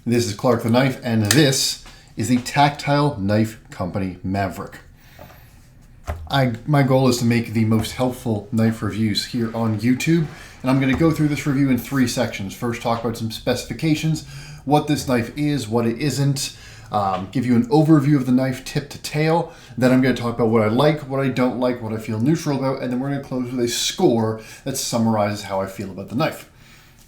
This is Clark the Knife, and this is the Tactile Knife Company Maverick. My goal is to make the most helpful knife reviews here on YouTube, and I'm going to go through this review in three sections. First, talk about some specifications, what this knife is, what it isn't, give you an overview of the knife tip to tail. Then I'm going to talk about what I like, what I don't like, what I feel neutral about, and then we're going to close with a score that summarizes how I feel about the knife.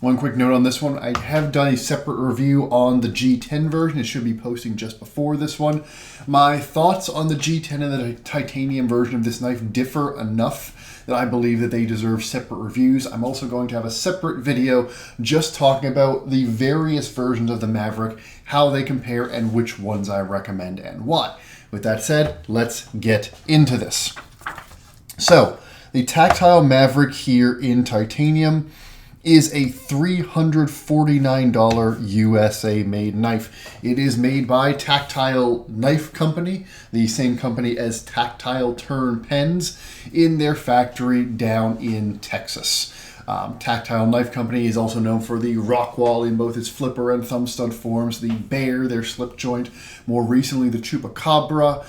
One quick note on this one, I have done a separate review on the G10 version. It should be posting just before this one. My thoughts on the G10 and the titanium version of this knife differ enough that I believe that they deserve separate reviews. I'm also going to have a separate video just talking about the various versions of the Maverick, how they compare, and which ones I recommend and why. With that said, let's get into this. So, the Tactile Maverick here in titanium is a $349 USA made knife. It is made by Tactile Knife Company, the same company as Tactile Turn Pens, in their factory down in Texas. Tactile Knife Company is also known for the Rockwall in both its flipper and thumb stud forms, the Bear, their slip joint, more recently the Chupacabra,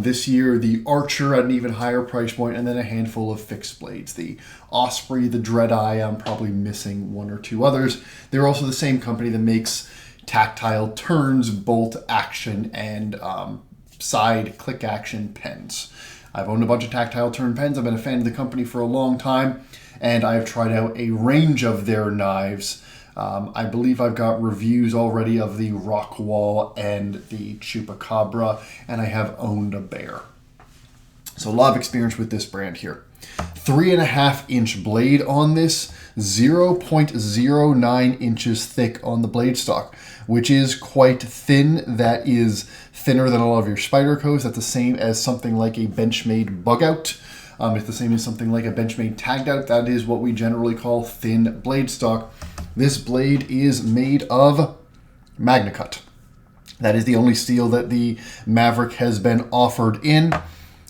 this year the Archer at an even higher price point, and then a handful of fixed blades, the Osprey, the Dreadeye. I'm probably missing one or two others. They're also the same company that makes Tactile Turns, bolt action, and side click action pens. I've owned a bunch of Tactile Turn pens. I've been a fan of the company for a long time, and I've tried out a range of their knives. I believe I've got reviews already of the Rockwall and the Chupacabra, and I have owned a Bear. So a lot of experience with this brand here. 3.5-inch blade on this, 0.09 inches thick on the blade stock, which is quite thin. That is thinner than a lot of your Spydercos. That's the same as something like a Benchmade bug out. It's the same as something like a Benchmade tagged out. That is what we generally call thin blade stock. This blade is made of MagnaCut. That is the only steel that the Maverick has been offered in.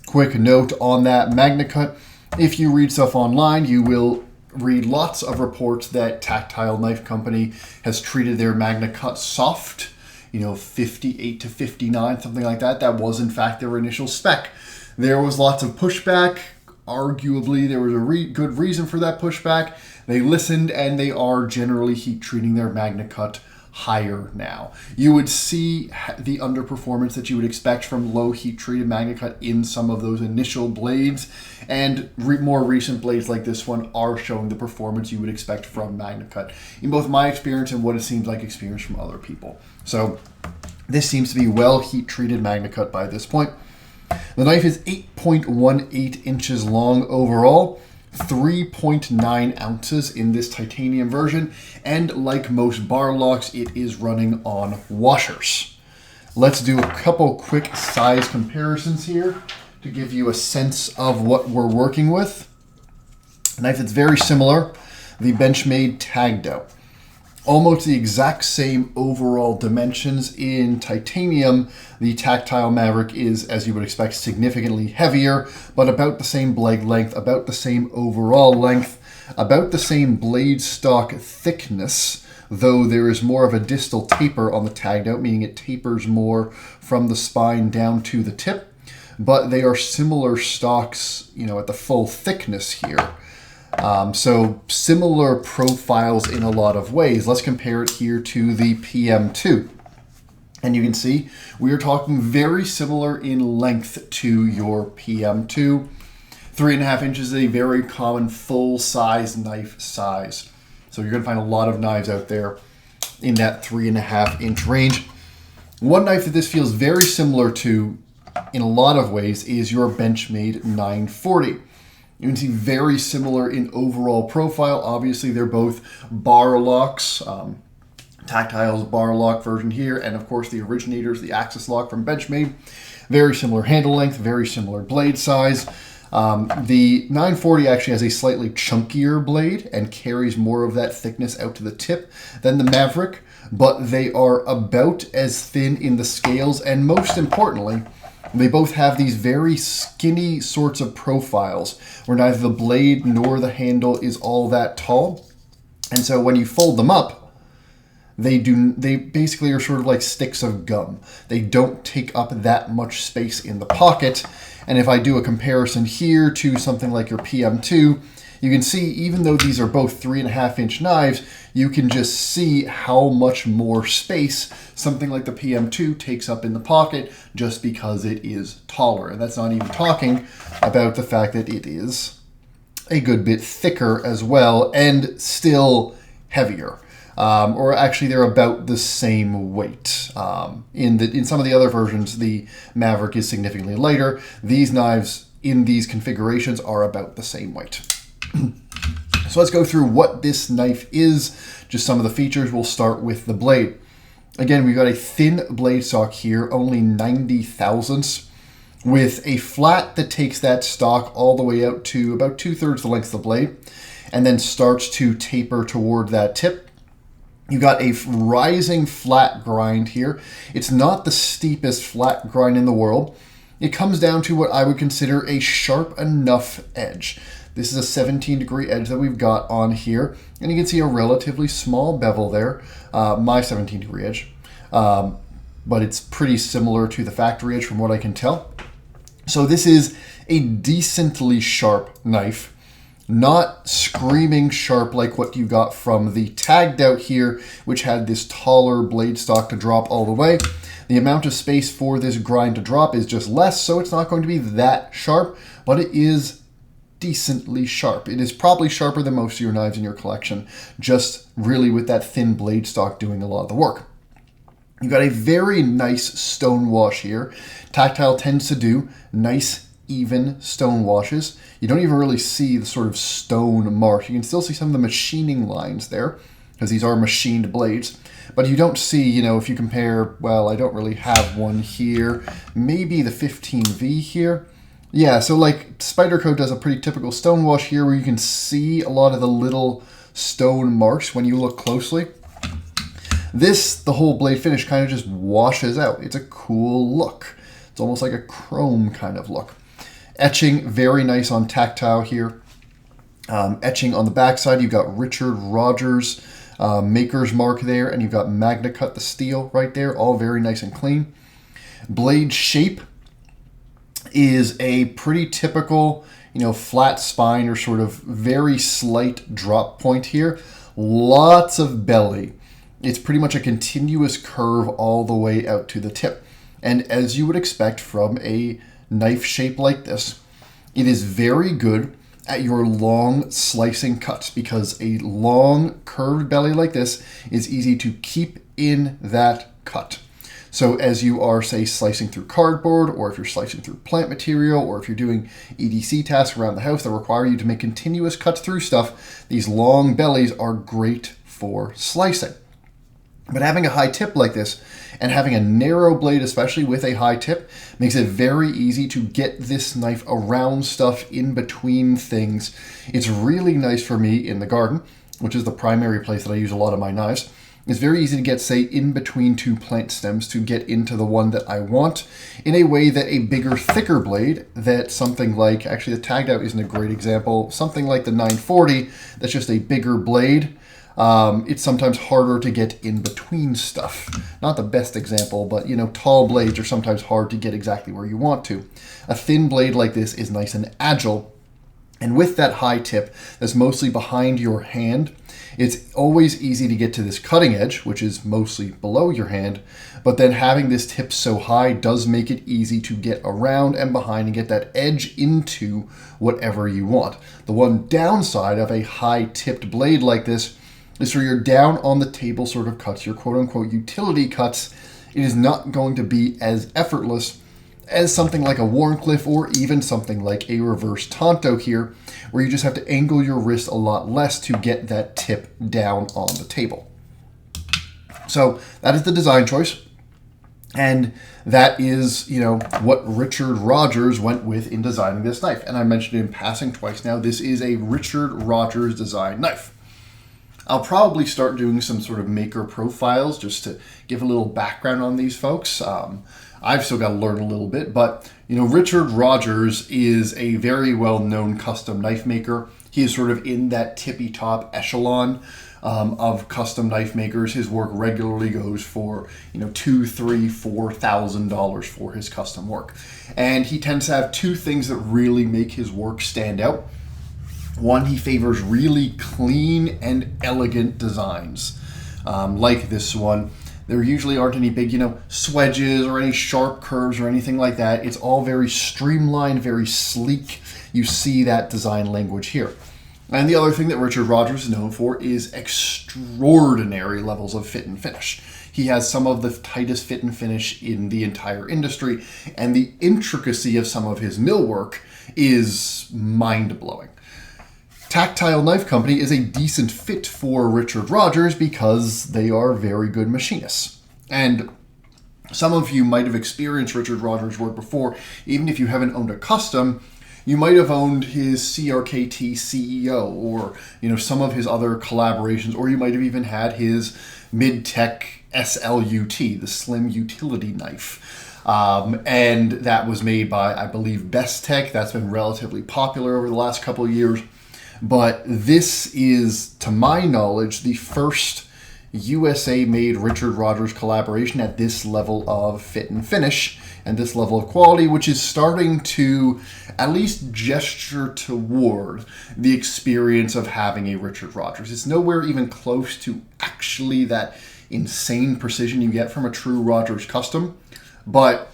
Quick note on that MagnaCut. If you read stuff online, you will read lots of reports that Tactile Knife Company has treated their MagnaCut soft, 58 to 59, something like that. That was in fact their initial spec. There was lots of pushback. Arguably, there was a good reason for that pushback. They listened, and they are generally heat treating their MagnaCut higher now. You would see the underperformance that you would expect from low heat treated MagnaCut in some of those initial blades, and more recent blades like this one are showing the performance you would expect from MagnaCut in both my experience and what it seems like experience from other people. So this seems to be well heat treated MagnaCut by this point. The knife is 8.18 inches long overall, 3.9 ounces in this titanium version, and like most bar locks, it is running on washers. Let's do a couple quick size comparisons here to give you a sense of what we're working with. A knife that's very similar, the Benchmade tagged out. Almost the exact same overall dimensions in titanium. The Tactile Maverick is, as you would expect, significantly heavier, but about the same blade length, about the same overall length, about the same blade stock thickness, though there is more of a distal taper on the tagged out, meaning it tapers more from the spine down to the tip, but they are similar stocks, at the full thickness here. So similar profiles in a lot of ways. Let's compare it here to the PM2. And you can see we are talking very similar in length to your PM2. 3.5 inches is a very common full-size knife size. So you're going to find a lot of knives out there in that 3.5-inch range. One knife that this feels very similar to in a lot of ways is your Benchmade 940. You can see very similar in overall profile. Obviously, they're both bar locks. Tactile's bar lock version here, and of course the originators, the Axis lock from Benchmade. Very similar handle length, very similar blade size. The 940 actually has a slightly chunkier blade and carries more of that thickness out to the tip than the Maverick, but they are about as thin in the scales, and most importantly, they both have these very skinny sorts of profiles where neither the blade nor the handle is all that tall. And so when you fold them up, They basically are sort of like sticks of gum. They don't take up that much space in the pocket. And if I do a comparison here to something like your PM2, you can see even though these are both 3.5-inch knives, you can just see how much more space something like the PM2 takes up in the pocket just because it is taller. And that's not even talking about the fact that it is a good bit thicker as well and still heavier. Or actually they're about the same weight. In some of the other versions, the Maverick is significantly lighter. These knives in these configurations are about the same weight. So let's go through what this knife is, just some of the features. We'll start with the blade. Again, we've got a thin blade stock here, only 90 thousandths, with a flat that takes that stock all the way out to about 2/3 the length of the blade, and then starts to taper toward that tip. You've got a rising flat grind here. It's not the steepest flat grind in the world. It comes down to what I would consider a sharp enough edge. This is a 17-degree edge that we've got on here, and you can see a relatively small bevel there, my 17-degree edge, but it's pretty similar to the factory edge from what I can tell. So this is a decently sharp knife, not screaming sharp like what you got from the tagged out here, which had this taller blade stock to drop all the way. The amount of space for this grind to drop is just less, so it's not going to be that sharp, but it is decently sharp. It is probably sharper than most of your knives in your collection, just really with that thin blade stock doing a lot of the work. You've got a very nice stone wash here. Tactile tends to do nice, even stone washes. You don't even really see the sort of stone mark. You can still see some of the machining lines there, because these are machined blades. But you don't see, if you compare, well, I don't really have one here, maybe the 15V here. Yeah, so like Spyderco does a pretty typical stone wash here where you can see a lot of the little stone marks when you look closely. The whole blade finish kind of just washes out. It's a cool look. It's almost like a chrome kind of look. Etching, very nice on Tactile here. Etching on the backside, you've got Richard Rogers maker's mark there, and you've got Magna Cut the steel right there, all very nice and clean. Blade shape is a pretty typical, flat spine or sort of very slight drop point here. Lots of belly. It's pretty much a continuous curve all the way out to the tip. And as you would expect from a knife shape like this, it is very good at your long slicing cuts because a long curved belly like this is easy to keep in that cut. So as you are, say, slicing through cardboard, or if you're slicing through plant material, or if you're doing EDC tasks around the house that require you to make continuous cuts through stuff, these long bellies are great for slicing. But having a high tip like this, and having a narrow blade, especially with a high tip, makes it very easy to get this knife around stuff in between things. It's really nice for me in the garden, which is the primary place that I use a lot of my knives. It's very easy to get, say, in between two plant stems to get into the one that I want in a way that a bigger, thicker blade that something like, actually the tagged out isn't a great example, something like the 940, that's just a bigger blade. It's sometimes harder to get in between stuff. Not the best example, but tall blades are sometimes hard to get exactly where you want to. A thin blade like this is nice and agile. And with that high tip that's mostly behind your hand, it's always easy to get to this cutting edge, which is mostly below your hand, but then having this tip so high does make it easy to get around and behind and get that edge into whatever you want. The one downside of a high-tipped blade like this is for your down on the table sort of cuts, your quote-unquote utility cuts. It is not going to be as effortless as something like a Wharncliffe or even something like a reverse Tonto here, where you just have to angle your wrist a lot less to get that tip down on the table. So that is the design choice. And that is, what Richard Rogers went with in designing this knife. And I mentioned it in passing twice now, this is a Richard Rogers design knife. I'll probably start doing some sort of maker profiles just to give a little background on these folks. I've still got to learn a little bit, but Richard Rogers is a very well-known custom knife maker. He is sort of in that tippy top echelon of custom knife makers. His work regularly goes for, $2,000, $3,000, $4,000 for his custom work. And he tends to have two things that really make his work stand out. One, he favors really clean and elegant designs. Like this one, there usually aren't any big, swedges or any sharp curves or anything like that. It's all very streamlined, very sleek. You see that design language here. And the other thing that Richard Rogers is known for is extraordinary levels of fit and finish. He has some of the tightest fit and finish in the entire industry, and the intricacy of some of his millwork is mind-blowing. Tactile Knife Company is a decent fit for Richard Rogers because they are very good machinists. And some of you might have experienced Richard Rogers' work before. Even if you haven't owned a custom, you might have owned his CRKT CEO or some of his other collaborations, or you might have even had his mid-tech SLUT, the Slim Utility Knife. And that was made by, I believe, Best Tech. That's been relatively popular over the last couple of years. But this is, to my knowledge, the first USA-made Richard Rogers collaboration at this level of fit and finish and this level of quality, which is starting to at least gesture toward the experience of having a Richard Rogers. It's nowhere even close to actually that insane precision you get from a true Rogers custom, but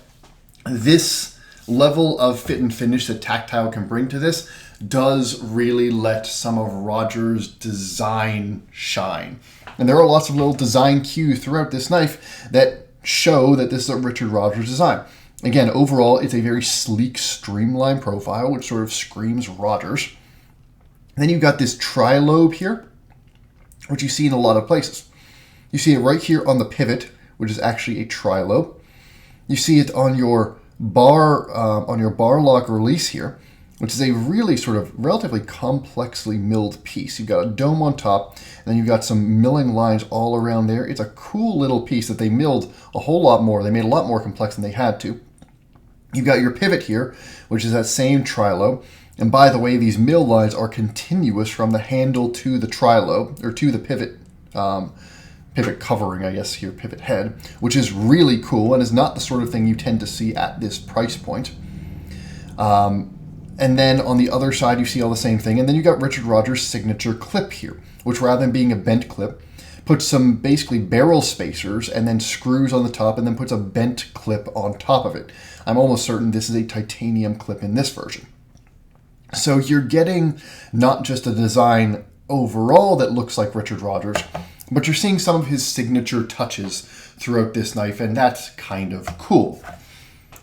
this level of fit and finish that Tactile can bring to this does really let some of Rogers' design shine. And there are lots of little design cues throughout this knife that show that this is a Richard Rogers design. Again, overall, it's a very sleek, streamlined profile, which sort of screams Rogers. Then you've got this tri-lobe here, which you see in a lot of places. You see it right here on the pivot, which is actually a tri-lobe. You see it on your bar lock release here, which is a really sort of relatively complexly milled piece. You've got a dome on top, and then you've got some milling lines all around there. It's a cool little piece that they milled a whole lot more. They made a lot more complex than they had to. You've got your pivot here, which is that same tri-lobe. And by the way, these mill lines are continuous from the handle to the tri-lobe, or to the pivot pivot covering, I guess here, pivot head, which is really cool and is not the sort of thing you tend to see at this price point. And then on the other side, you see all the same thing. And then you got Richard Rogers' signature clip here, which rather than being a bent clip, puts some basically barrel spacers and then screws on the top and then puts a bent clip on top of it. I'm almost certain this is a titanium clip in this version. So you're getting not just a design overall that looks like Richard Rogers, but you're seeing some of his signature touches throughout this knife, and that's kind of cool.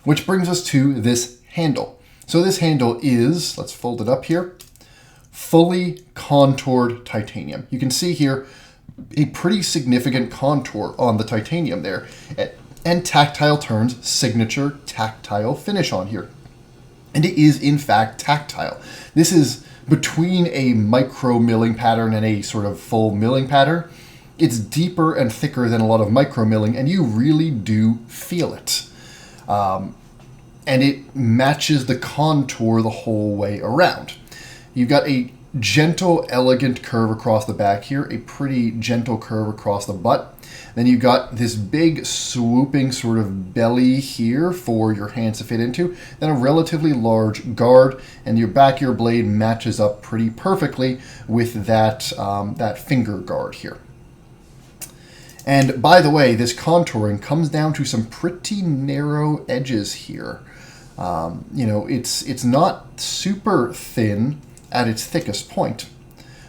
Which brings us to this handle. So this handle is, let's fold it up here, fully contoured titanium. You can see here a pretty significant contour on the titanium there. And Tactile turns signature tactile finish on here. And it is in fact tactile. This is between a micro milling pattern and a sort of full milling pattern. It's deeper and thicker than a lot of micro milling, and you really do feel it. And it matches the contour the whole way around. You've got a gentle, elegant curve across the back here, a pretty gentle curve across the butt. Then you've got this big swooping sort of belly here for your hands to fit into, then a relatively large guard, and your back of your blade matches up pretty perfectly with that, that finger guard here. And by the way, this contouring comes down to some pretty narrow edges here. It's not super thin at its thickest point,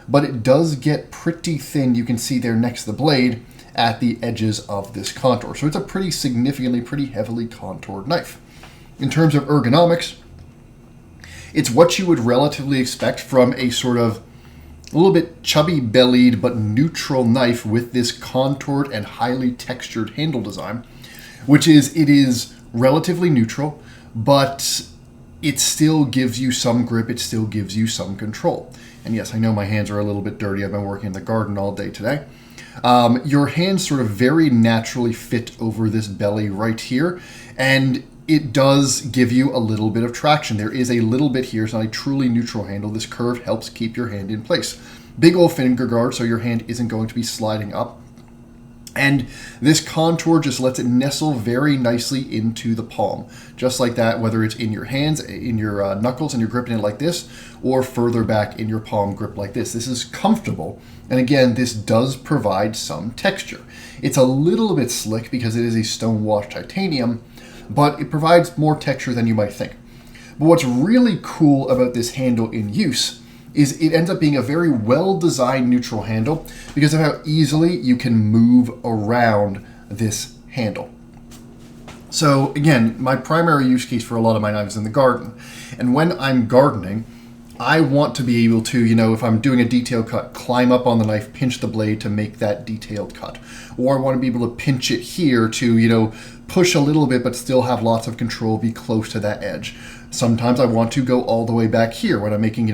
but it does get pretty thin. You can see there next to the blade at the edges of this contour. So it's a pretty significantly, pretty heavily contoured knife. In terms of ergonomics, it's what you would relatively expect from a sort of a little bit chubby bellied but neutral knife with this contoured and highly textured handle design, which is, it is relatively neutral, but it still gives you some grip, it still gives you some control. And yes, I know my hands are a little bit dirty. I've been working in the garden all day today. Your hands sort of very naturally fit over this belly right here, and it does give you a little bit of traction. There is a little bit here. It's not a truly neutral handle. This curve helps keep your hand in place. Big old finger guard, so your hand isn't going to be sliding up. And this contour just lets it nestle very nicely into the palm, just like that, whether it's in your hands, in your knuckles, and you're gripping it like this, or further back in your palm grip like this. This is comfortable. And again, this does provide some texture. It's a little bit slick because it is a stone-washed titanium, but it provides more texture than you might think. But what's really cool about this handle in use is it ends up being a very well-designed neutral handle because of how easily you can move around this handle. So again, my primary use case for a lot of my knives is in the garden. And when I'm gardening, I want to be able to, if I'm doing a detailed cut, climb up on the knife, pinch the blade to make that detailed cut. Or I want to be able to pinch it here to, push a little bit but still have lots of control, be close to that edge. Sometimes I want to go all the way back here when I'm making,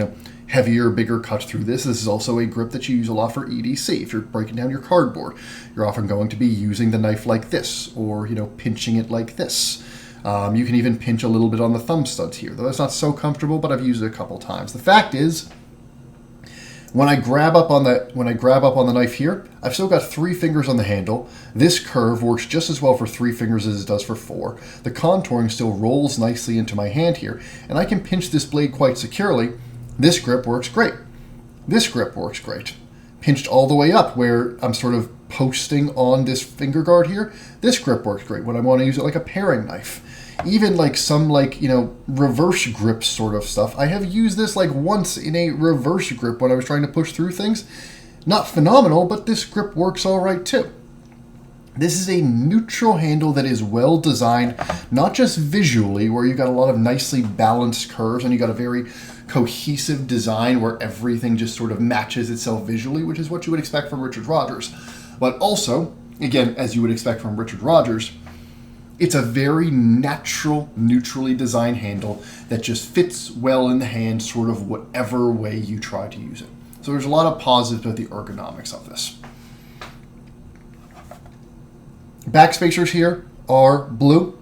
heavier, bigger cuts through this. This is also a grip that you use a lot for EDC. If you're breaking down your cardboard, you're often going to be using the knife like this, or pinching it like this. You can even pinch a little bit on the thumb studs here, though that's not so comfortable, but I've used it a couple times. The fact is, when I grab up on the knife here, I've still got 3 fingers on the handle. This curve works just as well for 3 fingers as it does for 4. The contouring still rolls nicely into my hand here, and I can pinch this blade quite securely. This grip works great. This grip works great. Pinched all the way up where I'm sort of posting on this finger guard here, this grip works great when I want to use it like a paring knife. Even like some reverse grip sort of stuff. I have used this once in a reverse grip when I was trying to push through things. Not phenomenal, but this grip works all right too. This is a neutral handle that is well designed, not just visually, where you've got a lot of nicely balanced curves and you got a very cohesive design where everything just sort of matches itself visually, which is what you would expect from Richard Rogers. But also, again, as you would expect from Richard Rogers, it's a very natural, neutrally designed handle that just fits well in the hand, sort of whatever way you try to use it. So there's a lot of positives about the ergonomics of this. Back spacers here are blue.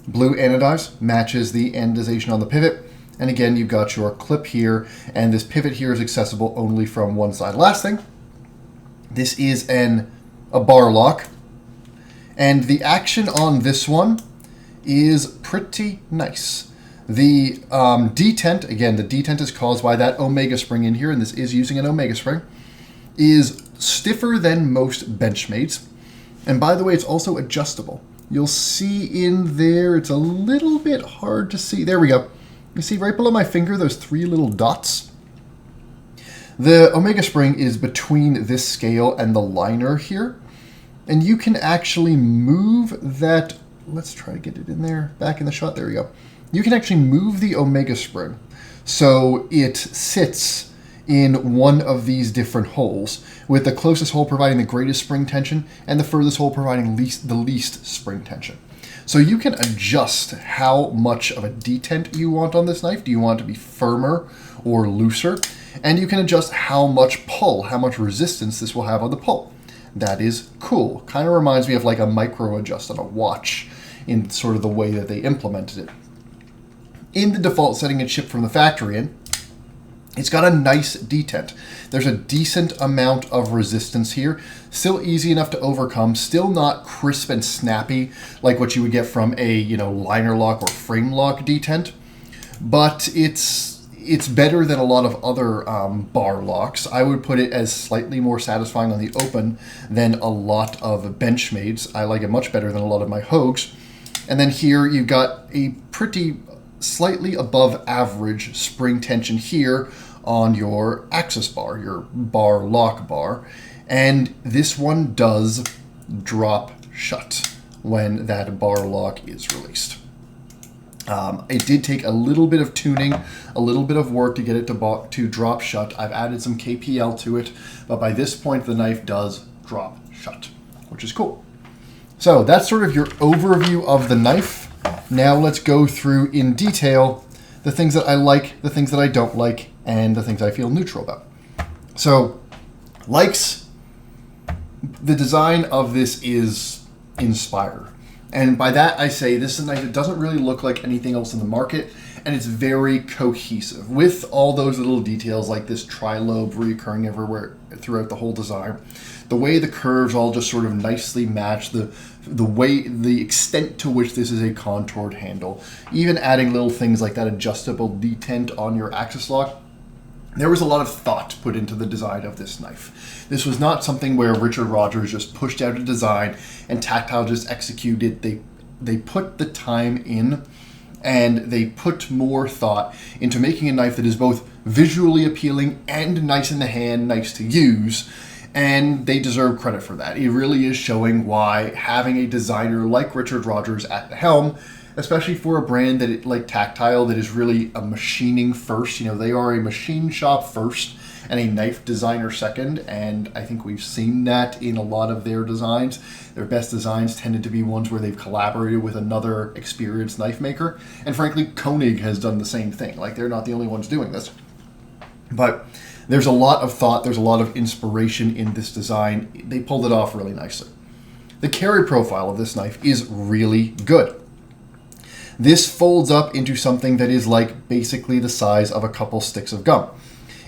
Blue anodized, matches the anodization on the pivot. And again, you've got your clip here, and this pivot here is accessible only from one side. Last thing, this is a bar lock. And the action on this one is pretty nice. The detent, again, the detent is caused by that Omega spring in here, and this is using an Omega spring, is stiffer than most Benchmade's. And by the way, it's also adjustable. You'll see in there, it's a little bit hard to see. There we go. You see right below my finger, those 3 little dots? The Omega spring is between this scale and the liner here. And you can actually move that, let's try to get it in there, back in the shot, there we go. You can actually move the Omega spring so it sits in one of these different holes, with the closest hole providing the greatest spring tension and the furthest hole providing the least spring tension. So you can adjust how much of a detent you want on this knife. Do you want it to be firmer or looser? And you can adjust how much pull, how much resistance this will have on the pull. That is cool. Kind of reminds me of like a micro adjust on a watch in sort of the way that they implemented it. In the default setting it shipped from the factory in, it's got a nice detent. There's a decent amount of resistance here. Still easy enough to overcome. Still not crisp and snappy like what you would get from a liner lock or frame lock detent. But it's better than a lot of other bar locks. I would put it as slightly more satisfying on the open than a lot of Benchmade's. I like it much better than a lot of my Hogues. And then here you've got a pretty slightly above average spring tension here on your axis bar, your bar lock bar. And this one does drop shut when that bar lock is released. It did take a little bit of tuning, a little bit of work to get it to drop shut. I've added some KPL to it, but by this point the knife does drop shut, which is cool. So that's sort of your overview of the knife. Now let's go through in detail the things that I like, the things that I don't like, and the things I feel neutral about. So, likes, the design of this is inspired. And by that I say this is a knife that doesn't really look like anything else in the market, and it's very cohesive with all those little details like this tri-lobe reoccurring everywhere throughout the whole design. The way the curves all just sort of nicely match the extent to which this is a contoured handle. Even adding little things like that adjustable detent on your axis lock. There was a lot of thought put into the design of this knife. This was not something where Richard Rogers just pushed out a design and Tactile just executed. They put the time in, and they put more thought into making a knife that is both visually appealing and nice in the hand, nice to use, and they deserve credit for that. It really is showing why having a designer like Richard Rogers at the helm, especially for a brand like Tactile that is really a machining first, they are a machine shop first and a knife designer second, and I think we've seen that in a lot of their designs. Their best designs tended to be ones where they've collaborated with another experienced knife maker, and frankly, Koenig has done the same thing. Like, they're not the only ones doing this. But there's a lot of thought, there's a lot of inspiration in this design. They pulled it off really nicely. The carry profile of this knife is really good. This folds up into something that is like basically the size of a couple sticks of gum.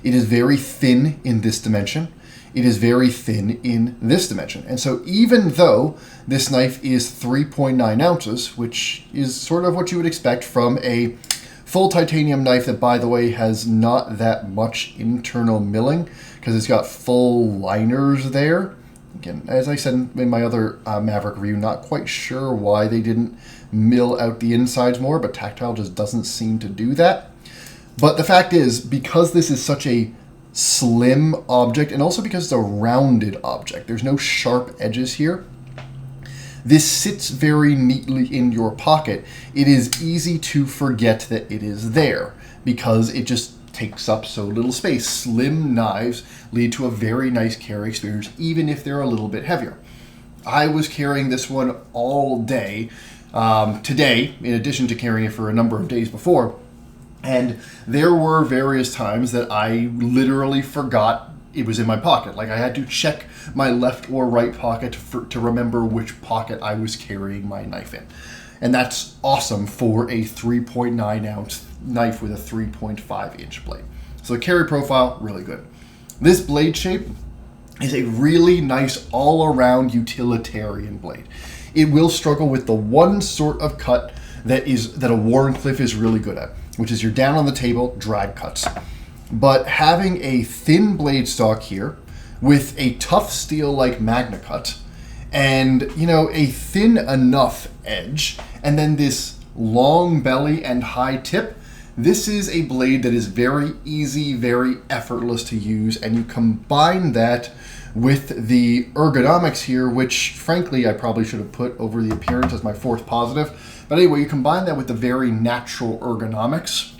It is very thin in this dimension. It is very thin in this dimension. And so even though this knife is 3.9 ounces, which is sort of what you would expect from a full titanium knife that, by the way, has not that much internal milling because it's got full liners there. Again, as I said in my other Maverick review, not quite sure why they didn't mill out the insides more, but Tactile just doesn't seem to do that. But the fact is, because this is such a slim object, and also because it's a rounded object, there's no sharp edges here, this sits very neatly in your pocket. It is easy to forget that it is there because it just takes up so little space. Slim knives lead to a very nice carry experience, even if they're a little bit heavier. I was carrying this one all day today, in addition to carrying it for a number of days before, and there were various times that I literally forgot it was in my pocket. Like, I had to check my left or right pocket to remember which pocket I was carrying my knife in. And that's awesome for a 3.9 ounce knife with a 3.5 inch blade. So the carry profile, really good. This blade shape is a really nice all-around utilitarian blade. It will struggle with the one sort of cut that a Wharncliffe is really good at, which is you're down on the table, drag cuts. But having a thin blade stock here with a tough steel like Magna Cut and, a thin enough edge, and then this long belly and high tip, this is a blade that is very easy, very effortless to use, and you combine that with the ergonomics here, which frankly I probably should have put over the appearance as my fourth positive. But anyway, you combine that with the very natural ergonomics,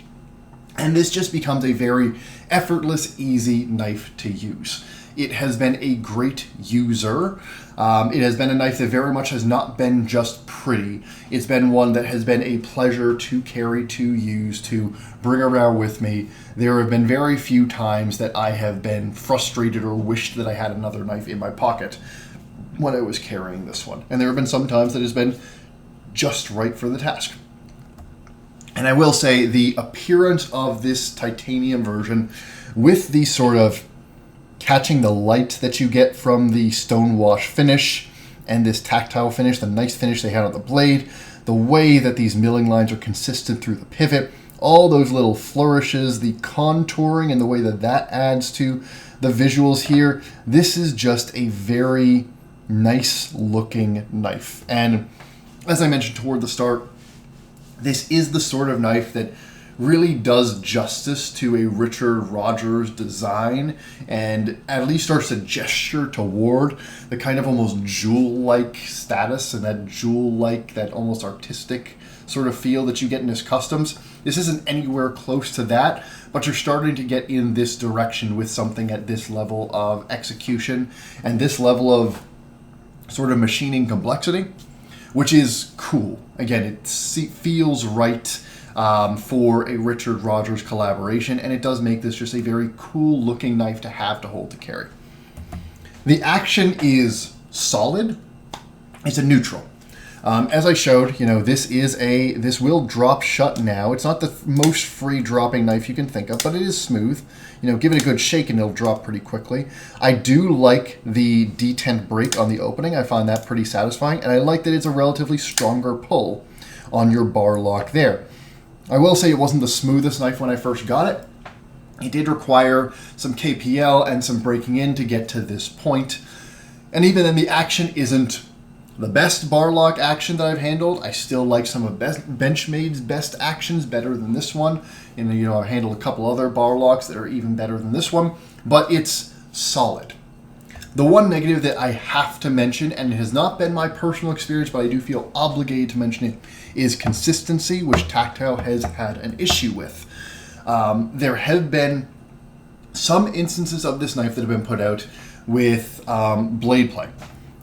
and this just becomes a very effortless, easy knife to use. It has been a great user. It has been a knife that very much has not been just pretty. It's been one that has been a pleasure to carry, to use, to bring around with me. There have been very few times that I have been frustrated or wished that I had another knife in my pocket when I was carrying this one. And there have been some times that it has been just right for the task. And I will say the appearance of this titanium version with the sort of catching the light that you get from the stonewash finish and this tactile finish, the nice finish they had on the blade, the way that these milling lines are consistent through the pivot, all those little flourishes, the contouring and the way that that adds to the visuals here. This is just a very nice looking knife. And as I mentioned toward the start, this is the sort of knife that really does justice to a Richard Rogers design and at least starts to gesture toward the kind of almost jewel-like status and that jewel-like, that almost artistic sort of feel that you get in his customs. This isn't anywhere close to that, but you're starting to get in this direction with something at this level of execution and this level of sort of machining complexity, which is cool. Again, it feels right for a Richard Rogers collaboration, and it does make this just a very cool looking knife to have to hold to carry. The action is solid. It's a neutral. As I showed, you know, this will drop shut now. It's not the most free dropping knife you can think of, but it is smooth. You know, give it a good shake and it'll drop pretty quickly. I do like the detent break on the opening. I find that pretty satisfying, and I like that it's a relatively stronger pull on your bar lock there. I will say it wasn't the smoothest knife when I first got it. It did require some KPL and some breaking in to get to this point. And even then, the action isn't the best bar lock action that I've handled. I still like some of Benchmade's best actions better than this one. And, you know, I've handled a couple other bar locks that are even better than this one, but it's solid. The one negative that I have to mention, and it has not been my personal experience, but I do feel obligated to mention it, is consistency, which Tactile has had an issue with. There have been some instances of this knife that have been put out with blade play,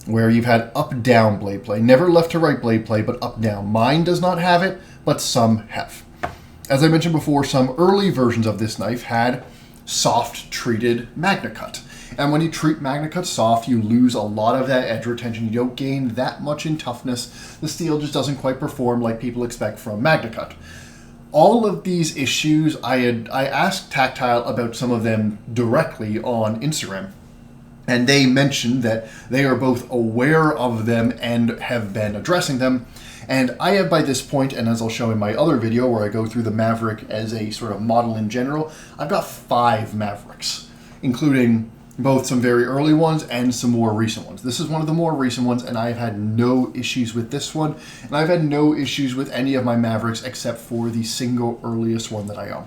where you've had up-down blade play. Never left-to-right blade play, but up-down. Mine does not have it, but some have. As I mentioned before, some early versions of this knife had soft-treated Magna Cut. And when you treat Magna Cut soft, you lose a lot of that edge retention. You don't gain that much in toughness. The steel just doesn't quite perform like people expect from Magna Cut. All of these issues, I asked Tactile about some of them directly on Instagram. And they mentioned that they are both aware of them and have been addressing them. And I have by this point, and as I'll show in my other video where I go through the Maverick as a sort of model in general, I've got 5 Mavericks, including both some very early ones and some more recent ones. This is one of the more recent ones, and I've had no issues with this one. And I've had no issues with any of my Mavericks except for the single earliest one that I own.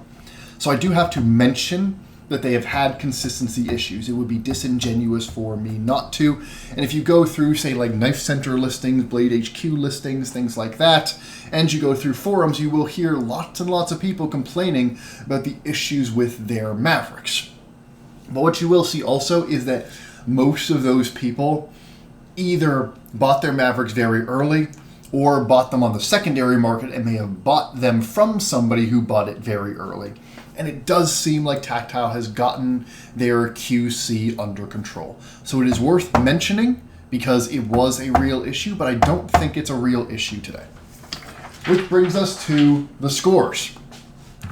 So I do have to mention that they have had consistency issues. It would be disingenuous for me not to. And if you go through, say, like Knife Center listings, Blade HQ listings, things like that, and you go through forums, you will hear lots and lots of people complaining about the issues with their Mavericks. But what you will see also is that most of those people either bought their Mavericks very early or bought them on the secondary market and may have bought them from somebody who bought it very early. And it does seem like Tactile has gotten their QC under control. So it is worth mentioning because it was a real issue, but I don't think it's a real issue today. Which brings us to the scores.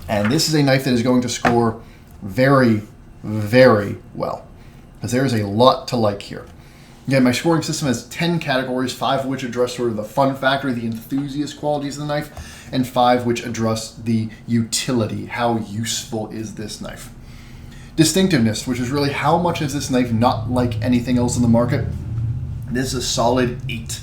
And this is a knife that is going to score very, very well, because there is a lot to like here. Again, my scoring system has 10 categories, 5 of which address sort of the fun factor, the enthusiast qualities of the knife, and 5 which address the utility. How useful is this knife? Distinctiveness, which is really how much is this knife not like anything else in the market? This is a solid 8.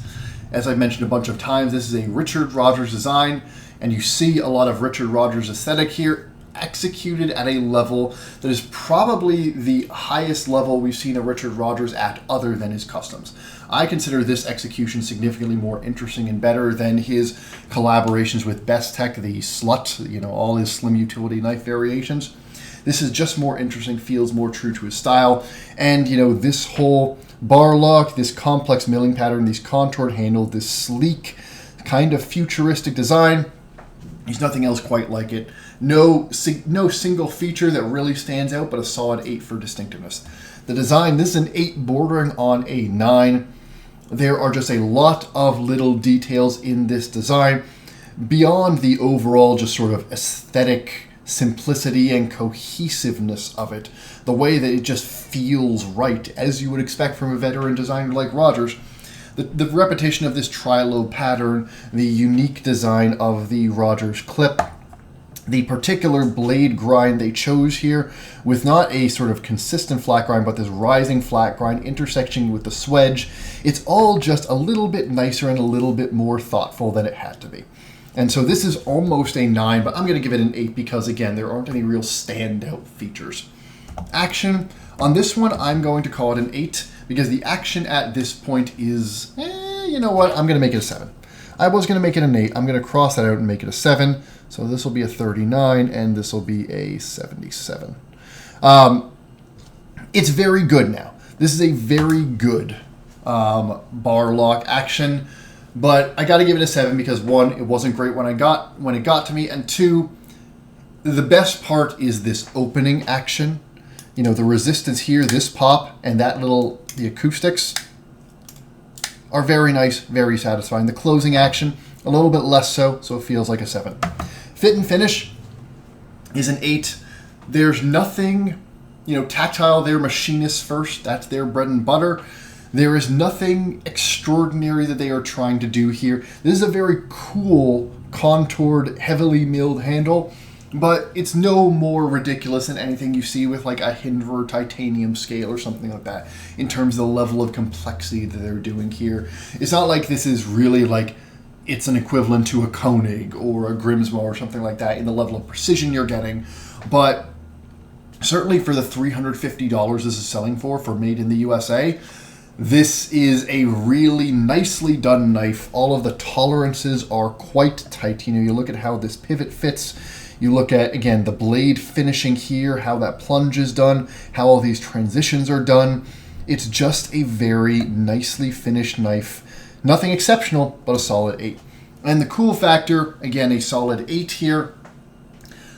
As I've mentioned a bunch of times, this is a Richard Rogers design, and you see a lot of Richard Rogers aesthetic here, executed at a level that is probably the highest level we've seen a Richard Rogers at other than his customs. I consider this execution significantly more interesting and better than his collaborations with Best Tech, the Slut, you know, all his slim utility knife variations. This is just more interesting, feels more true to his style. And, you know, this whole bar lock, this complex milling pattern, these contoured handles, this sleek kind of futuristic design, there's nothing else quite like it. No single feature that really stands out, but a solid 8 for distinctiveness. The design, this is an 8 bordering on a 9. There are just a lot of little details in this design beyond the overall just sort of aesthetic simplicity and cohesiveness of it. The way that it just feels right, as you would expect from a veteran designer like Rogers. The repetition of this tri-lobe pattern, the unique design of the Rogers clip, the particular blade grind they chose here with not a sort of consistent flat grind, but this rising flat grind intersecting with the swedge. It's all just a little bit nicer and a little bit more thoughtful than it had to be. And so this is almost a 9, but I'm going to give it an 8 because, again, there aren't any real standout features. Action, on this one, I'm going to call it an 8 because the action at this point is, you know what, I'm going to make it a 7. I was going to make it an 8. I'm going to cross that out and make it a 7. So this will be a 39, and this will be a 77. It's very good now. This is a very good bar lock action, but I got to give it a 7 because 1, it wasn't great when it got to me, and 2, the best part is this opening action. You know, the resistance here, this pop, and that the acoustics are very nice, very satisfying. The closing action, a little bit less so it feels like a 7. Fit and finish is an 8. There's nothing, Tactile, they're machinists first. That's their bread and butter. There is nothing extraordinary that they are trying to do here. This is a very cool, contoured, heavily milled handle, but it's no more ridiculous than anything you see with like a Hinver titanium scale or something like that in terms of the level of complexity that they're doing here. It's not like this is really like it's an equivalent to a Koenig or a Grimsmo or something like that in the level of precision you're getting, but certainly for the $350 this is selling for made in the USA, this is a really nicely done knife. All of the tolerances are quite tight. You look at how this pivot fits. You look at, again, the blade finishing here, how that plunge is done, how all these transitions are done. It's just a very nicely finished knife. Nothing exceptional, but a solid 8. And the cool factor, again, a solid 8 here.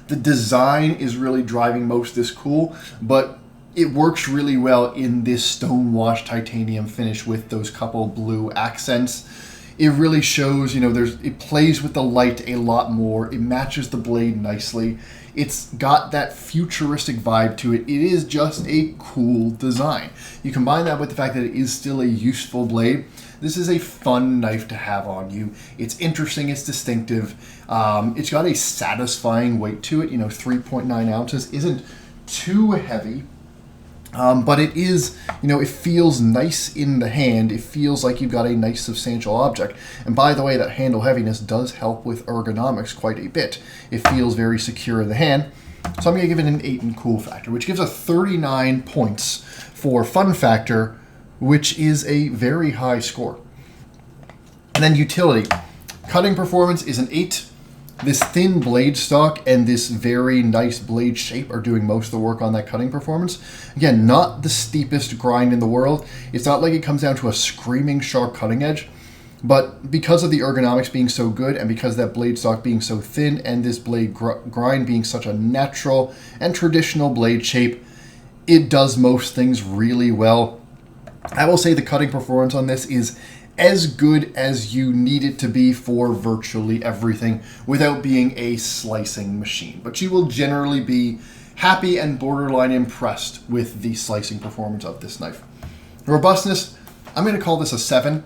The design is really driving most of this cool, but it works really well in this stone-washed titanium finish with those couple blue accents. It really shows, it plays with the light a lot more. It matches the blade nicely. It's got that futuristic vibe to it. It is just a cool design. You combine that with the fact that it is still a useful blade. This is a fun knife to have on you. It's interesting, it's distinctive. It's got a satisfying weight to it. 3.9 ounces isn't too heavy. But it is, it feels nice in the hand. It feels like you've got a nice substantial object. And by the way, that handle heaviness does help with ergonomics quite a bit. It feels very secure in the hand. So I'm going to give it an 8 in cool factor, which gives a 39 points for fun factor, which is a very high score. And then utility. Cutting performance is an 8. This thin blade stock and this very nice blade shape are doing most of the work on that cutting performance. Again, not the steepest grind in the world. It's not like it comes down to a screaming sharp cutting edge, but because of the ergonomics being so good and because that blade stock being so thin and this blade grind being such a natural and traditional blade shape, it does most things really well. I will say the cutting performance on this is as good as you need it to be for virtually everything without being a slicing machine. But you will generally be happy and borderline impressed with the slicing performance of this knife. Robustness, I'm going to call this a 7.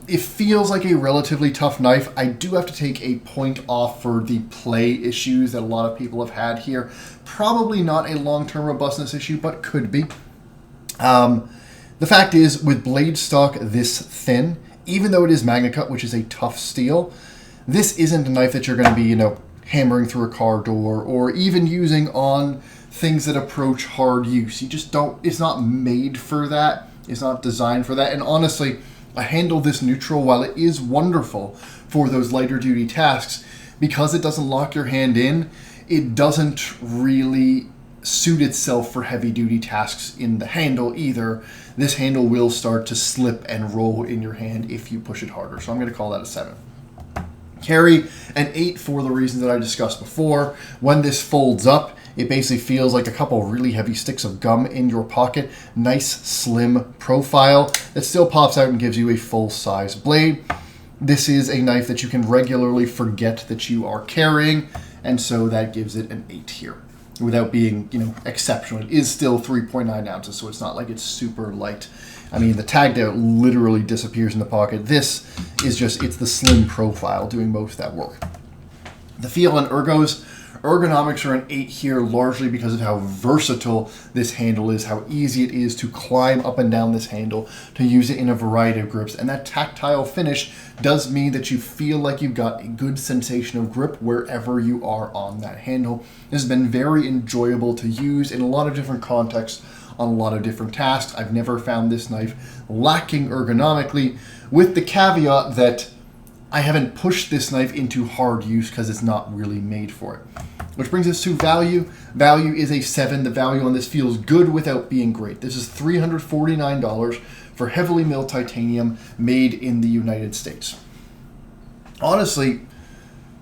It feels like a relatively tough knife. I do have to take a point off for the play issues that a lot of people have had here. Probably not a long-term robustness issue, but could be. The fact is, with blade stock this thin, even though it is MagnaCut, which is a tough steel, this isn't a knife that you're going to be, hammering through a car door or even using on things that approach hard use. You just don't, it's not made for that. It's not designed for that. And honestly, a handle this neutral, while it is wonderful for those lighter duty tasks, because it doesn't lock your hand in, it doesn't really suit itself for heavy duty tasks in the handle either. This handle will start to slip and roll in your hand if you push it harder. So I'm going to call that a 7. Carry, an 8 for the reasons that I discussed before. When this folds up, it basically feels like a couple really heavy sticks of gum in your pocket. Nice slim profile that still pops out and gives you a full size blade. This is a knife that you can regularly forget that you are carrying, and so that gives it an 8 here. Without being, exceptional. It is still 3.9 ounces, so it's not like it's super light. I mean, the tag there literally disappears in the pocket. This is just, it's the slim profile doing most of that work. The feel and ergonomics are an 8 here, largely because of how versatile this handle is, how easy it is to climb up and down this handle, to use it in a variety of grips. And that tactile finish does mean that you feel like you've got a good sensation of grip wherever you are on that handle. This has been very enjoyable to use in a lot of different contexts, on a lot of different tasks. I've never found this knife lacking ergonomically, with the caveat that I haven't pushed this knife into hard use because it's not really made for it. Which brings us to value. Value is a 7. The value on this feels good without being great. This is $349 for heavily milled titanium made in the United States. Honestly,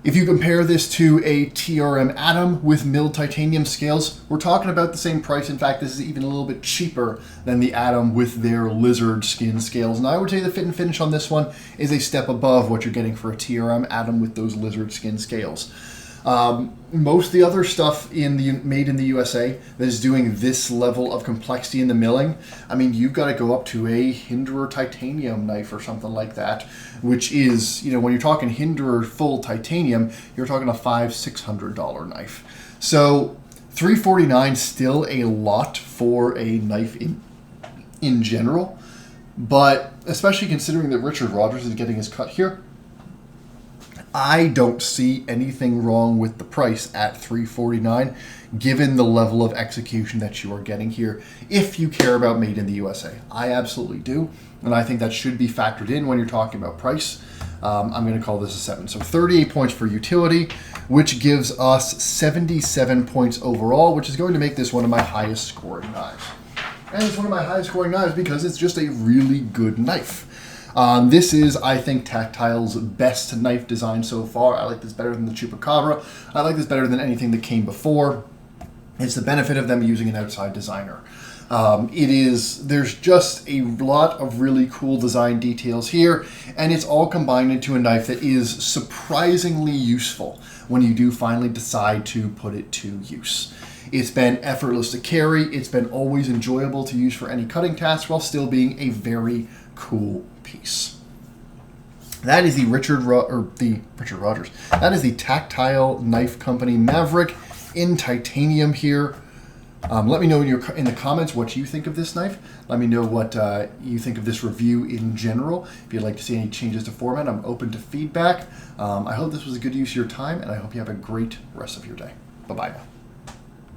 If you compare this to a TRM Atom with milled titanium scales, we're talking about the same price. In fact, this is even a little bit cheaper than the Atom with their lizard skin scales. And I would say the fit and finish on this one is a step above what you're getting for a TRM Atom with those lizard skin scales. Most of the other stuff made in the USA that is doing this level of complexity in the milling, I mean, you've got to go up to a Hinderer titanium knife or something like that, which is, when you're talking Hinderer full titanium, you're talking a $500-$600 knife. So $349 still a lot for a knife in general, but especially considering that Richard Rogers is getting his cut here, I don't see anything wrong with the price at $349, given the level of execution that you are getting here, if you care about made in the USA. I absolutely do, and I think that should be factored in when you're talking about price. I'm going to call this a 7. So 38 points for utility, which gives us 77 points overall, which is going to make this one of my highest scoring knives. And it's one of my highest scoring knives because it's just a really good knife. This is, I think, Tactile's best knife design so far. I like this better than the Chupacabra. I like this better than anything that came before. It's the benefit of them using an outside designer. There's just a lot of really cool design details here, and it's all combined into a knife that is surprisingly useful when you do finally decide to put it to use. It's been effortless to carry. It's been always enjoyable to use for any cutting task while still being a very cool piece. That is the Richard Rogers. That is the Tactile Knife Company Maverick in titanium here. Let me know in the comments what you think of this knife. Let me know what you think of this review in general. If you'd like to see any changes to format, I'm open to feedback. I hope this was a good use of your time, and I hope you have a great rest of your day. Bye-bye now.